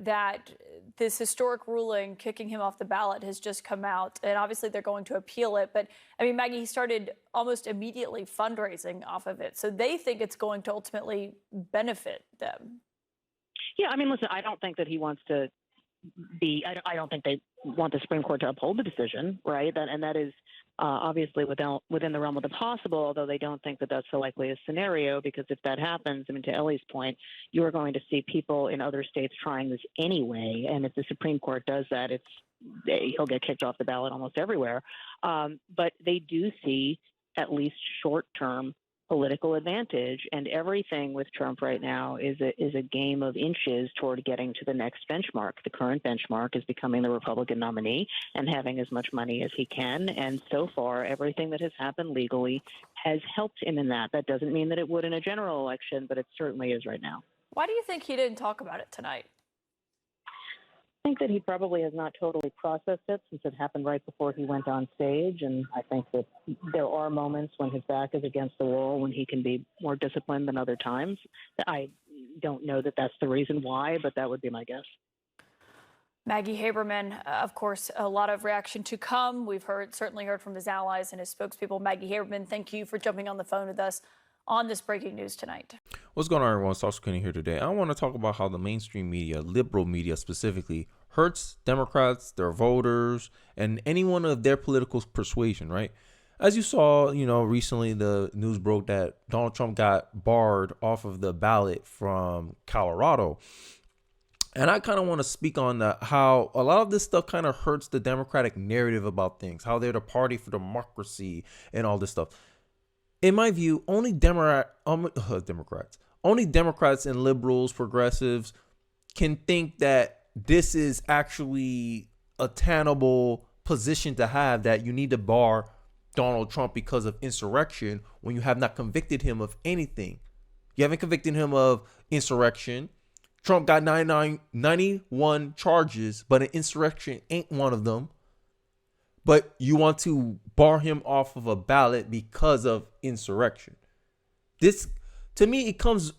that this historic ruling kicking him off the ballot has just come out, and obviously they're going to appeal it. But I mean, Maggie, he started almost immediately fundraising off of it, so they think it's going to ultimately benefit them. Yeah, I mean, listen, I don't think that he wants to I don't think they want the Supreme Court to uphold the decision, right? And that is obviously within the realm of the possible, although they don't think that that's the likeliest scenario, because if that happens, I mean, to Ellie's point, you are going to see people in other states trying this anyway. And if the Supreme Court does that, he'll get kicked off the ballot almost everywhere. But they do see at least short-term political advantage, and everything with Trump right now is a game of inches toward getting to the next benchmark. The current benchmark is becoming the Republican nominee and having as much money as he can. And so far, everything that has happened legally has helped him in that. That doesn't mean that it would in a general election, but it certainly is right now. Why do you think he didn't talk about it tonight? I think that he probably has not totally processed it since it happened right before he went on stage. And I think that there are moments when his back is against the wall when he can be more disciplined than other times. I don't know that that's the reason why, but that would be my guess. Maggie Haberman, of course, a lot of reaction to come. We've certainly heard from his allies and his spokespeople. Maggie Haberman, thank you for jumping on the phone with us on this breaking news tonight. What's going on, everyone? Sauce Kenny here today. I want to talk about how the mainstream media, liberal media specifically, hurts Democrats, their voters, and anyone of their political persuasion, right? As you saw, recently the news broke that Donald Trump got barred off of the ballot from Colorado. And I kind of want to speak on that, how a lot of this stuff kind of hurts the Democratic narrative about things, how they're the party for democracy and all this stuff. In my view, only Democrats and liberals, progressives can think that this is actually a tenable position to have, that you need to bar Donald Trump because of insurrection when you have not convicted him of anything. You haven't convicted him of insurrection. Trump got 91 charges, but an insurrection ain't one of them. But you want to bar him off of a ballot because of insurrection. This, to me, it comes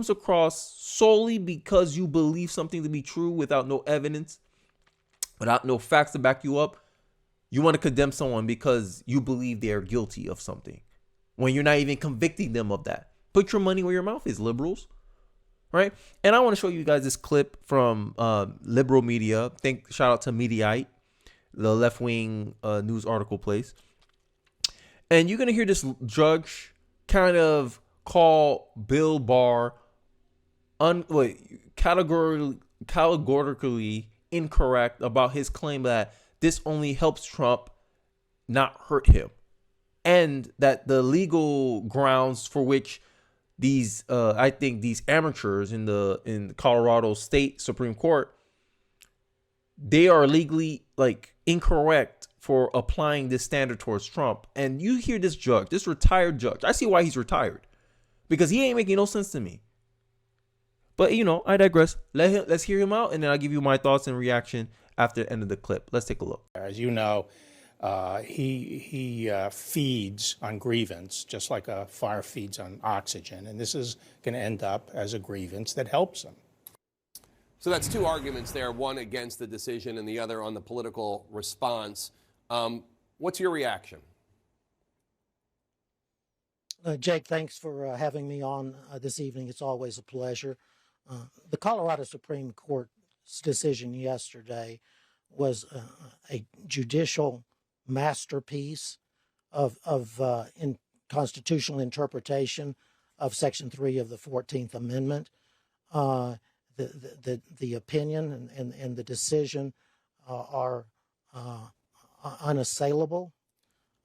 across solely because you believe something to be true without no evidence, without no facts to back you up. You want to condemn someone because you believe they are guilty of something when you're not even convicting them of that. Put your money where your mouth is, liberals. Right? And I want to show you guys this clip from liberal media. Shout out to Mediaite, the left-wing news article place. And you're going to hear this judge kind of call Bill Barr categorically incorrect about his claim that this only helps Trump, not hurt him. And that the legal grounds for which these amateurs in the Colorado State Supreme Court, they are legally incorrect for applying this standard towards Trump. And you hear this judge, this retired judge. I see why he's retired, because he ain't making no sense to me. But I digress. Let's hear him out, and then I'll give you my thoughts and reaction after the end of the clip. Let's take a look. As you know, he feeds on grievance, just like a fire feeds on oxygen. And this is going to end up as a grievance that helps him. So that's two arguments there, one against the decision and the other on the political response. What's your reaction? Jake, thanks for having me on this evening. It's always a pleasure. The Colorado Supreme Court's decision yesterday was a judicial masterpiece of in constitutional interpretation of Section 3 of the 14th Amendment. The opinion and the decision are unassailable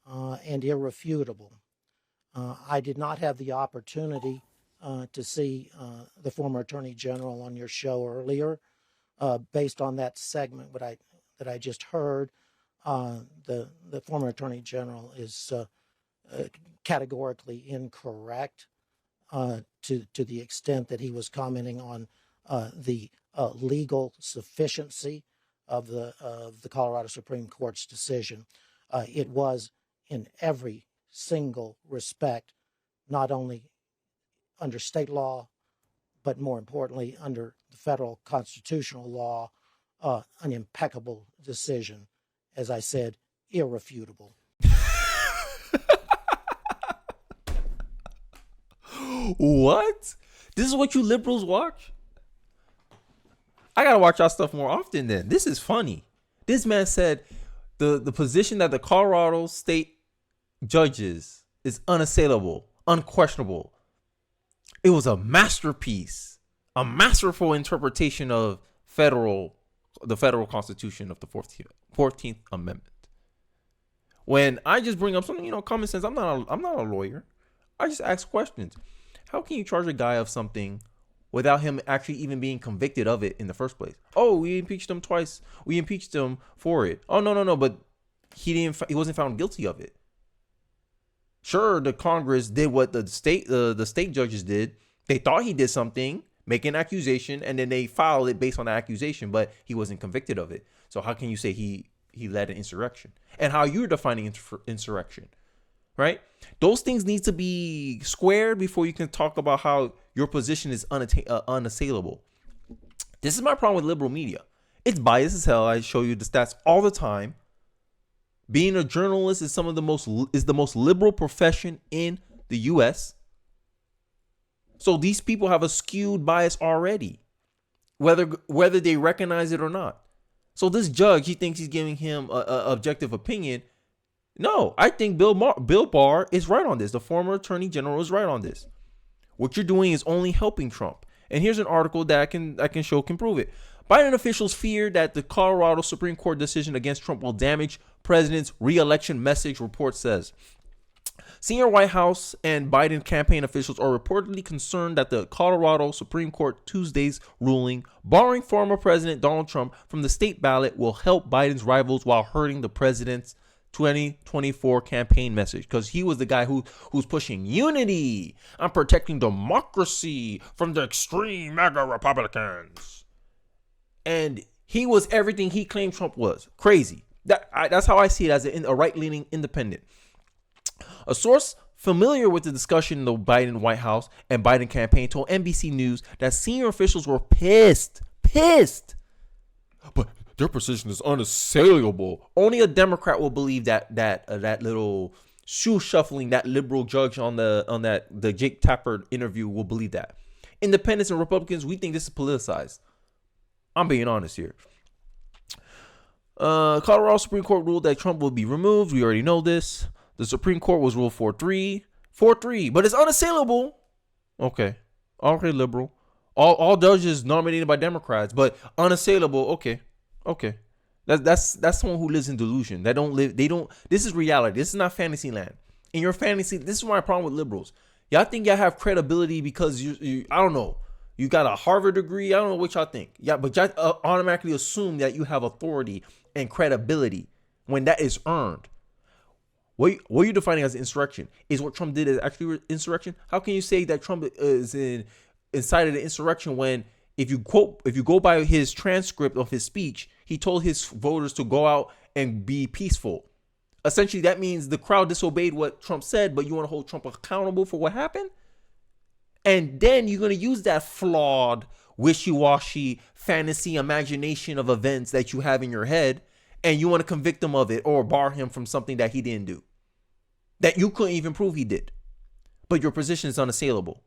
and irrefutable. I did not have the opportunity to see the former Attorney General on your show earlier. Based on that segment that I just heard, the former Attorney General is categorically incorrect to the extent that he was commenting on the legal sufficiency of the Colorado Supreme Court's decision. It was in every single respect, not only under state law, but more importantly, under the federal constitutional law, an impeccable decision. As I said, irrefutable. What? This is what you liberals watch? I gotta watch y'all stuff more often then. This is funny. This man said the position that the Colorado state judges is unassailable, unquestionable. It was a masterpiece, a masterful interpretation of the federal constitution of the 14th Amendment. When I just bring up something, common sense, I'm not a lawyer. I just ask questions. How can you charge a guy of something without him actually even being convicted of it in the first place? Oh, we impeached him twice. We impeached him for it. Oh, no, but he wasn't found guilty of it. Sure, the Congress did what the state judges did. They thought he did something, make an accusation, and then they filed it based on the accusation, but he wasn't convicted of it. So how can you say he led an insurrection? And how you're defining insurrection, right? Those things need to be squared before you can talk about how your position is unassailable. This is my problem with liberal media. It's biased as hell. I show you the stats all the time. Being a journalist is the most liberal profession in the U.S. So these people have a skewed bias already, whether they recognize it or not. So this judge, he thinks he's giving him a objective opinion. No, I think Bill Barr is right on this. The former attorney general is right on this. What you're doing is only helping Trump. And here's an article that I can show can prove it. Biden officials fear that the Colorado Supreme Court decision against Trump will damage president's re-election message, report says. Senior White House and Biden campaign officials are reportedly concerned that the Colorado Supreme Court Tuesday's ruling barring former President Donald Trump from the state ballot will help Biden's rivals while hurting the president's 2024 campaign message, because he was the guy who's pushing unity. I'm protecting democracy from the extreme MAGA Republicans. And he was everything he claimed Trump was. Crazy. That's how I see it, as a right-leaning independent. A source familiar with the discussion in the Biden White House and Biden campaign told NBC News that senior officials were pissed. But their position is unassailable. Only a Democrat will believe that little shoe shuffling, that liberal judge on the Jake Tapper interview will believe that. Independents and Republicans, we think this is politicized. I'm being honest here. Colorado Supreme Court ruled that Trump will be removed. We already know this. The Supreme Court was ruled 4-3, but it's unassailable. Okay, liberal. All judges nominated by Democrats, but unassailable. Okay. That's someone who lives in delusion. This is reality. This is not fantasy land. In your fantasy, this is my problem with liberals. Y'all think y'all have credibility because you I don't know. You got a Harvard degree. I don't know what y'all think. Yeah, but y'all automatically assume that you have authority and credibility when that is earned. What you're defining as insurrection is what Trump did as actually insurrection. How can you say that Trump is incited an insurrection when, if you go by his transcript of his speech, he told his voters to go out and be peaceful. Essentially, that means the crowd disobeyed what Trump said, but you want to hold Trump accountable for what happened? And then you're going to use that flawed, wishy-washy fantasy imagination of events that you have in your head, and you want to convict him of it or bar him from something that he didn't do, that you couldn't even prove he did. But your position is unassailable.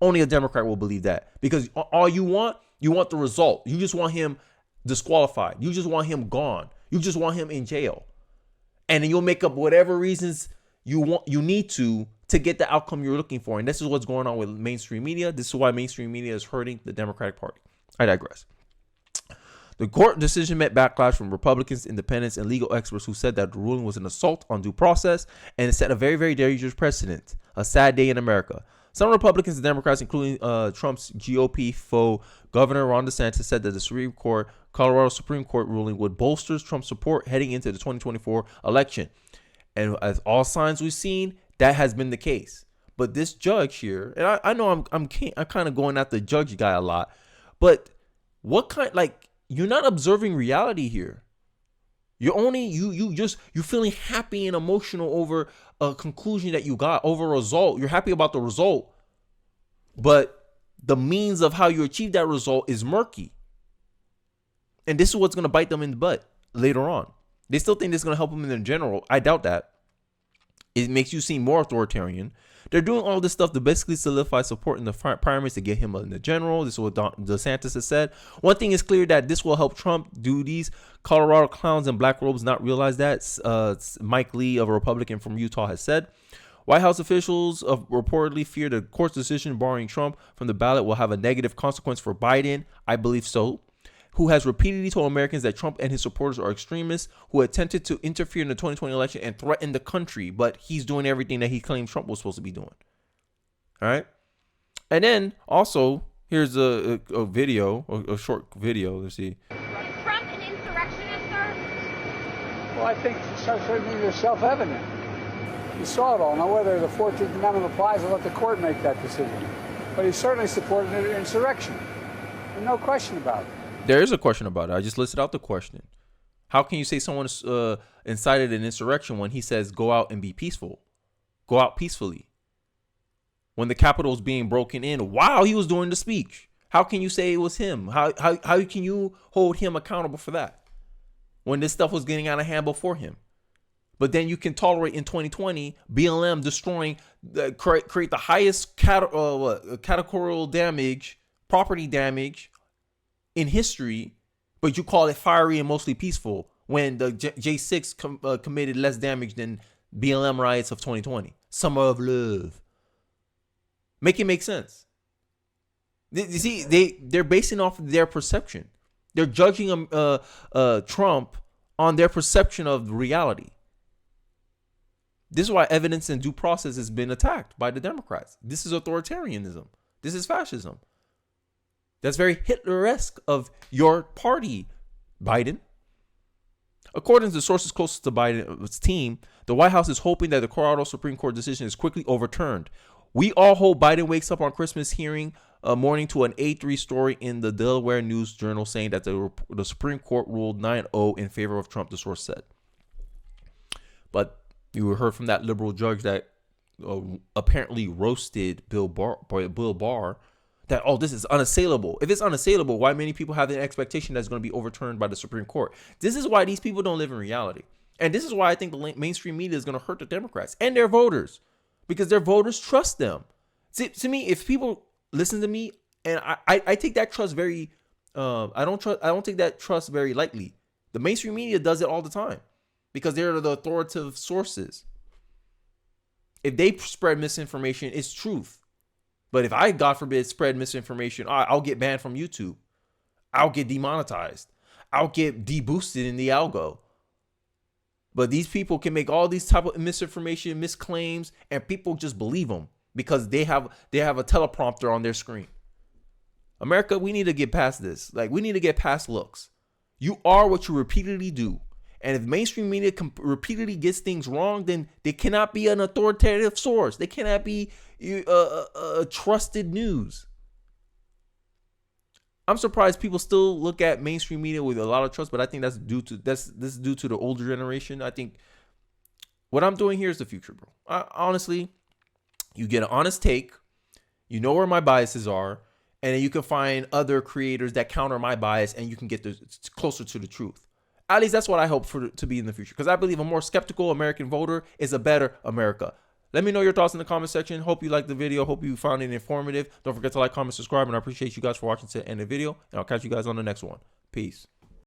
Only a Democrat will believe that, because all you want the result. You just want him disqualified. You just want him gone. You just want him in jail. And then you'll make up whatever reasons you need to get the outcome you're looking for. And this is what's going on with mainstream media. This is why mainstream media is hurting the Democratic Party. I digress. The court decision met backlash from Republicans, independents, and legal experts who said that the ruling was an assault on due process and it set a very, very dangerous precedent. A sad day in America. Some Republicans and Democrats, including Trump's GOP foe, Governor Ron DeSantis, said that the Colorado Supreme Court ruling would bolster Trump's support heading into the 2024 election. And as all signs we've seen, that has been the case. But this judge here, and I know I'm kind of going at the judge guy a lot, but you're not observing reality here. You're feeling happy and emotional over a conclusion that you got, over a result. You're happy about the result, but the means of how you achieve that result is murky. And this is what's going to bite them in the butt later on. They still think this is going to help them in general. I doubt that. It makes you seem more authoritarian. They're doing all this stuff to basically solidify support in the primaries to get him in the general. This is what DeSantis has said. One thing is clear, that this will help Trump. Do these Colorado clowns in black robes not realize that? Mike Lee, of a Republican from Utah, has said. White House officials reportedly fear the court's decision barring Trump from the ballot will have a negative consequence for Biden. I believe so. Who has repeatedly told Americans that Trump and his supporters are extremists who attempted to interfere in the 2020 election and threaten the country, but he's doing everything that he claimed Trump was supposed to be doing. All right. And then also, here's a video, a short video. Let's see. Is Trump an insurrectionist, sir? Well, I think certainly it's self-evident. You saw it all. Now, whether the 14th Amendment applies, I'll let the court make that decision. But he certainly supported an insurrection. There's no question about it. There is a question about it. I just listed out the question. How can you say someone incited an insurrection when he says go out and be peaceful? Go out peacefully. When the Capitol was being broken in while he was doing the speech. How can you say it was him? How can you hold him accountable for that? When this stuff was getting out of hand before him. But then you can tolerate in 2020 BLM destroying, create the highest categorical damage, property damage in history, but you call it fiery and mostly peaceful when the J6 committed less damage than BLM riots of 2020. Summer of love. Make it make sense. You see, they're basing off of their perception. They're judging Trump on their perception of reality. This is why evidence and due process has been attacked by the Democrats. This is authoritarianism. This is fascism. That's very Hitler-esque of your party, Biden. According to sources closest to Biden's team, the White House is hoping that the Colorado Supreme Court decision is quickly overturned. We all hope Biden wakes up on Christmas hearing morning to an A3 story in the Delaware News Journal saying that the Supreme Court ruled 9-0 in favor of Trump, the source said. But you heard from that liberal judge that apparently roasted Bill Barr. That, oh, this is unassailable. If it's unassailable, why many people have the expectation that it's going to be overturned by the Supreme Court? This is why these people don't live in reality. And this is why I think the mainstream media is going to hurt the Democrats and their voters, because their voters trust them. See, to me, if people listen to me, and I take that trust very, I don't take that trust very lightly. The mainstream media does it all the time because they're the authoritative sources. If they spread misinformation, it's truth. But if I, God forbid, spread misinformation, I'll get banned from YouTube. I'll get demonetized. I'll get deboosted in the algo. But these people can make all these type of misinformation, misclaims, and people just believe them because they have a teleprompter on their screen. America, we need to get past this. Like, we need to get past looks. You are what you repeatedly do. And if mainstream media repeatedly gets things wrong, then they cannot be an authoritative source. They cannot be trusted news. I'm surprised people still look at mainstream media with a lot of trust, but I think this is due to the older generation. I think what I'm doing here is the future, bro. Honestly, you get an honest take, you know where my biases are, and then you can find other creators that counter my bias, and you can get closer to the truth. At least that's what I hope to be in the future, because I believe a more skeptical American voter is a better America. Let me know your thoughts in the comment section. Hope you liked the video. Hope you found it informative. Don't forget to like, comment, subscribe, and I appreciate you guys for watching to the end of the video, and I'll catch you guys on the next one. Peace.